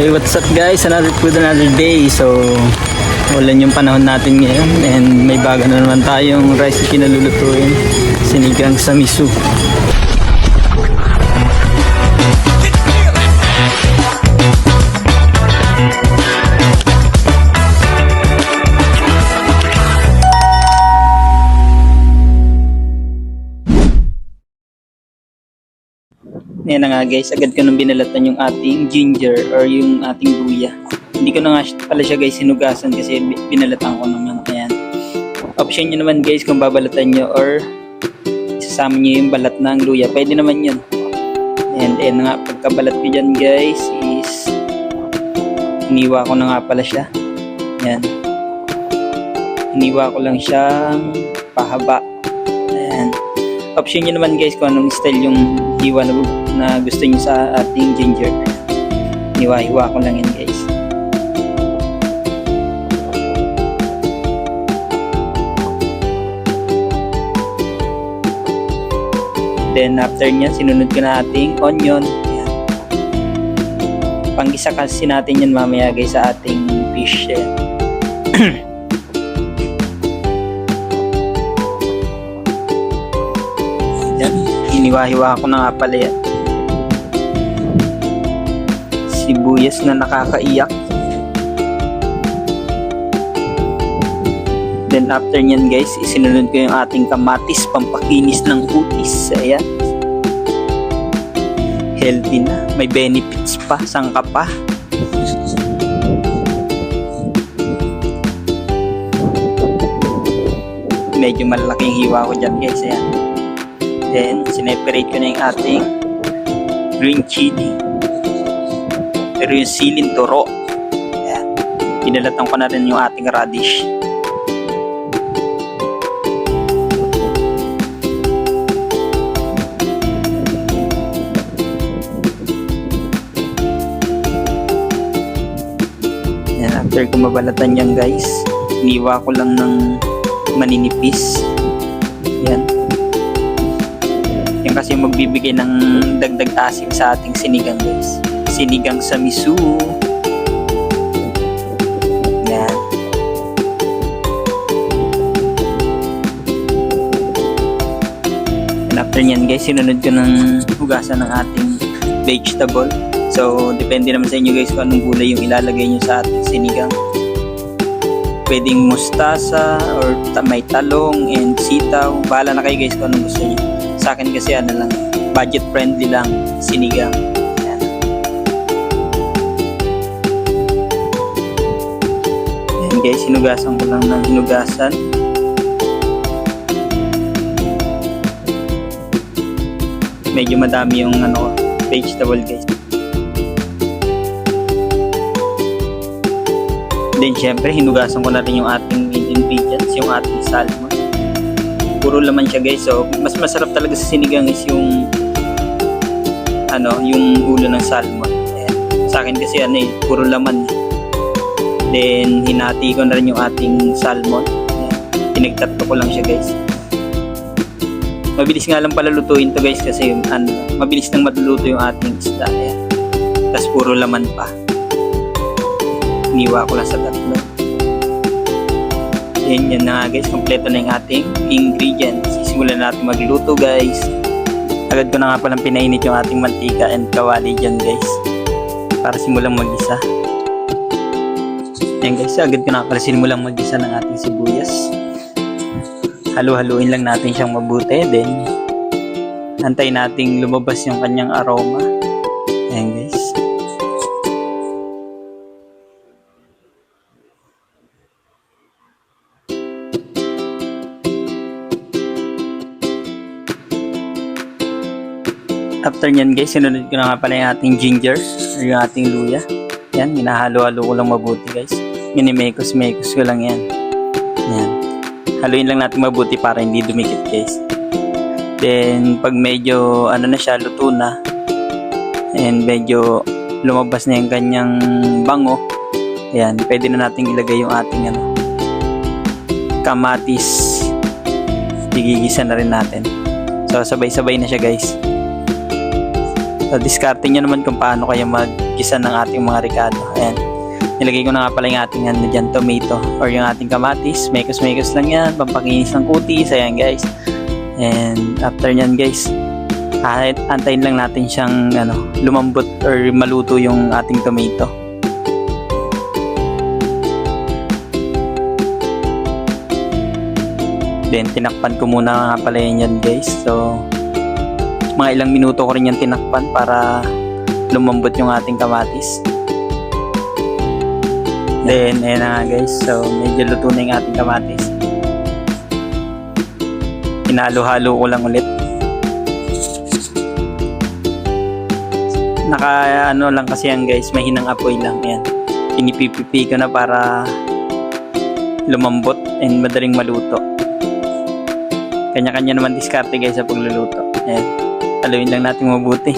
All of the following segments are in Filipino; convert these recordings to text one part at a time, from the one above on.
Hey, what's up guys? Another food, another day. So, ulan yung panahon natin ngayon. And may bago na naman tayong rice na pinalulutuin. Sinigang sa miso. Yan na nga guys, agad ko nang binalatan yung ating ginger or yung ating luya. Hindi ko na nga pala siya guys sinugasan kasi binalatan ko naman. Ayan. Option nyo naman guys kung babalatan nyo or isasama nyo yung balat ng luya. Pwede naman yun. And nga, pagkabalat ko dyan guys is iniwa ko na nga pala siya. Ayan. Iniwa ko lang siyang pahaba. Ayan. Option nyo naman guys kung anong style yung hiwa na gusto nyo sa ating ginger. Hiwa-hiwa ko lang yun guys. Then after nyan, sinunod ko na ating onion. Ayan. Panggisa kasi natin yan mamaya guys sa ating fish. Yan. Hiniwa-hiwa ko na nga pala yan. Sibuyas na nakakaiyak. Then after nyan guys, isinunod ko yung ating kamatis, pampakinis ng kutis. Ayan. Healthy na. May benefits pa. Sangka pa. Medyo malaking hiwa ko dyan guys. Ayan. Then, sineperate ko na yung ating green chili. Pero yung silin turo. Ayan. Pinalatan ko na rin yung ating radish. Ayan. After ko mabalatan yan guys, iniwa ko lang ng maninipis. Ayan. Yan kasi magbibigay ng dagdag asim sa ating sinigang guys. Sinigang sa miso. Yan. And after nyan guys, sinunod ko ng hugasan ng ating vegetable. So, depende naman sa inyo guys kung anong gulay yung ilalagay nyo sa ating sinigang. Pwedeng mustasa or may talong and sitaw. Bahala na kayo guys kung anong gusto nyo. Sa akin kasi ano lang, budget friendly lang, sinigang. Ayan. Ayan guys, hinugasan ko lang ng hinugasan. Medyo madami yung vegetable guys. Then syempre, hinugasan ko na rin yung ating ingredients, yung ating salmon. Puro laman siya guys. So, mas masarap talaga sa sinigang is yung yung ulo ng salmon. Ayan. Sa akin kasi puro laman. Then, hinati ko na rin yung ating salmon. Pinagtatlo ko lang siya guys. Mabilis nga lang pala lutuin to guys kasi mabilis nang matuluto yung ating isda. Ayan. Tapos puro laman pa. Iniwa ko lang sa tatlo. Yan na guys, kompleto na yung ating ingredients. Sisimulan natin magluto guys. Agad ko na nga palang pinainit yung ating mantika and kawali dyan guys, para simulang mag-isa. Yan guys, agad ko na pala simulang mag-isa ng ating sibuyas. Halu-haluin lang natin siyang mabuti. Then antayin nating lumabas yung kanyang aroma. Yan guys. After nyan guys, sinunod ko na nga pala yung ating ginger or yung ating luya. Yan, hinahalo-halo ko lang mabuti guys. Minimekos-mekos ko lang yan. Yan. Haluin lang natin mabuti para hindi dumikit guys. Then, pag medyo na siya, luto na. And medyo lumabas na yung kanyang bango. Ayan, pwede na natin ilagay yung ating kamatis. Igigisa na rin natin. So, sabay-sabay na siya guys. So, discarding nyo naman kung paano kayo mag-gisa ng ating mga ricado. Ayan. Nilagay ko na nga pala yung ating dyan, tomato or yung ating kamatis. Mekos lang yan. Pampakinis ng kutis. Ayan guys. And after nyan guys, antayin lang natin siyang lumambot or maluto yung ating tomato. Then tinakpan ko muna nga pala yan guys. So mga ilang minuto ko rin yan tinakpan para lumambot yung ating kamatis. Then ayan na nga guys. So medyo luto na yung ating kamatis. Hinalo-halo ko lang ulit. Lang kasi yan guys, mahinang apoy lang. Ayan. Pinipipipi ko na para lumambot and madaling maluto. Kanya-kanya naman diskarte guys sa pagluluto. Ayan. Haluin lang natin mabuti.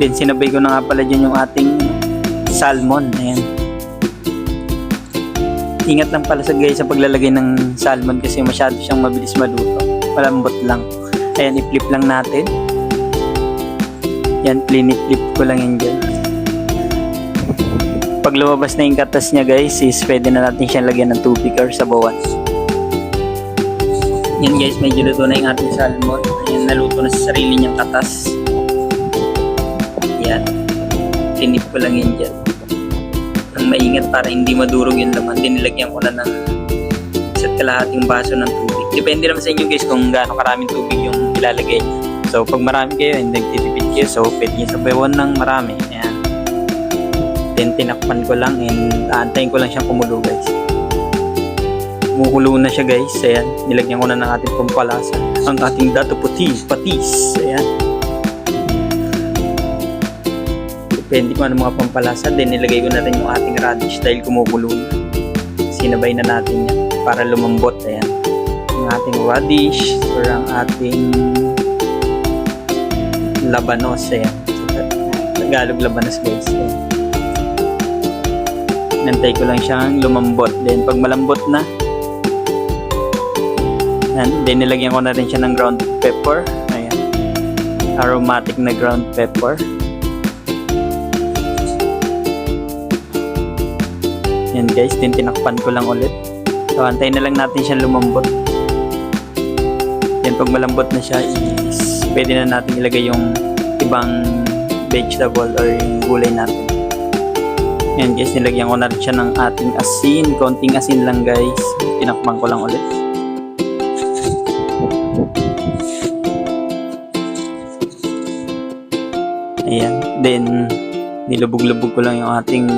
Then sinabay ko na nga pala dyan yung ating salmon. Ayan. Ingat lang pala guys sa paglalagay ng salmon kasi masyado siyang mabilis maluto. Malambot lang. Ayan, i-flip lang natin. Yan, flip ko lang yan dyan. Pag lumabas na yung katas niya guys, is pwede na natin siyang lagyan ng tubig or sabawan. Yan guys, medyo luto na yung ating salmon. Ayan, naluto na sa sarili niyang katas. Yan. Tinip ko lang yan dyan. Ang maingat para hindi madurog yung laman. Dinilagyan ko na ng isa't kalahating baso ng tubig. Depende naman sa inyo guys kung gaano karaming tubig yung ilalagay. So pag marami kayo and nagtitipid kayo, so pwede nyo sabawan ng marami. Ayan. Then tinakpan ko lang and aantayin ko lang siyang kumulo guys. Kumukulo na siya guys. Ayan. Nilagyan ko na ng ating pampalasa. Ang ating dato patis. Ayan. Depende kung ano mga pampalasa. Then nilagay ko na rin yung ating radish dahil kumukulo na. Sinabay na natin yan para lumambot. Ayan. Ang ating radish or ang ating labanos. Ayan. Tagalog labanos guys. Ayan. Nantay ko lang siyang lumambot. Then pag malambot na, ayan. Then nilagyan ko na rin siya ng ground pepper. Ayan. Aromatic na ground pepper. Ayan guys. Then tinakpan ko lang ulit. So antayin na lang natin siyang lumambot. Then pag malambot na siya, is pwede na natin ilagay yung ibang vegetable or yung gulay natin. Ayan guys, nilagyan ko na rin siya ng ating asin. Konting asin lang guys. Tinakpan ko lang ulit. Ayan. Then nilubog-lubog ko lang yung ating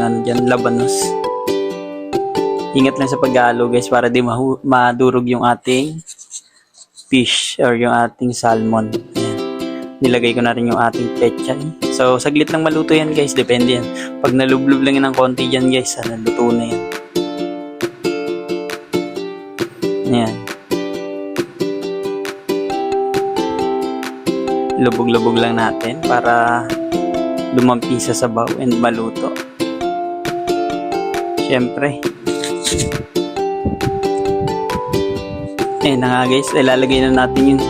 labanos. Ingat lang sa pag-halo guys para di madurog yung ating fish or yung ating salmon. Ayan. Nilagay ko na rin yung ating pechay. So saglit lang maluto yan guys, depende yan. Pag nalublub lang yan ng konti dyan guys, naluto na yan. Ayan. Lubog-lubog lang natin para dumampi sa sabaw and maluto. Siyempre. Ayan na nga guys, ilalagay na natin yung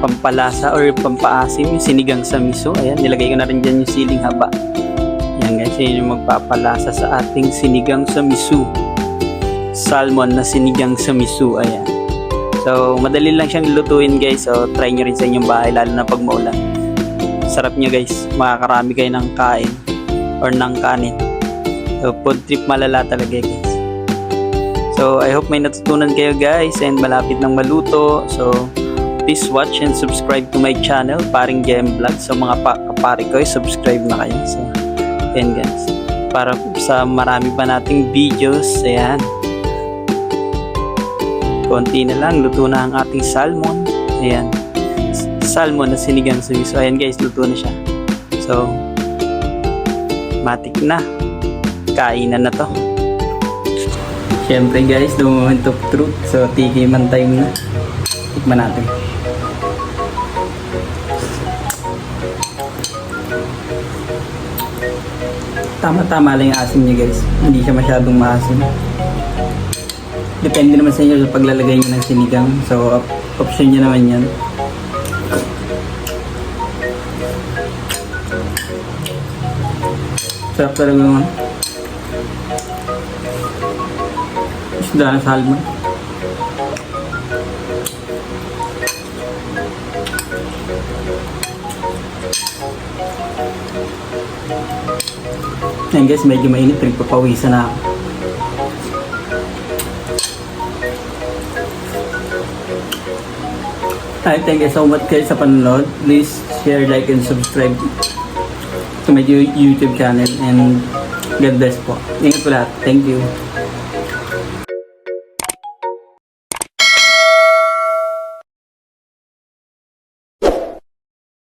pampalasa or pampaasim, yung sinigang sa miso. Ayan, nilagay ko na rin dyan yung siling haba. Ayan guys, yun yung magpapalasa sa ating sinigang sa miso. Salmon na sinigang sa miso. Ayan. So, madali lang siyang lutuin guys. So, try nyo rin sa inyong bahay, lalo na pag maulan. Sarap nyo guys, makakarami kayo ng kain or ng kanin. So, food trip malala talaga guys. So, I hope may natutunan kayo guys and malapit nang maluto. So, please watch and subscribe to my channel, Paring JM Vlog. So, mga kapari ko, subscribe na kayo. So, ayan guys. Para sa marami pa nating videos, ayan. Konti na lang, luto na ang ating salmon. Ayan. Salmon na sinigang sa miso. Ayan guys, luto na siya. So, matik na. Kainan na to. Siyempre guys, the moment of truth. So, tikiman time na. Tikman natin. Tama-tama lang yung asin niya guys. Hindi siya masyadong maasim. Depende naman sa inyo sa paglalagay niyo ng sinigang. So, option niyo naman yan. Sarap talaga naman. Isda na salmon. Ayan guys, medyo mainit. Nagpapawisan na ako. Alright, thank you so much guys sa panonood. Please share, like, and subscribe to my YouTube channel. And God bless po. Ingat po lahat. Thank you.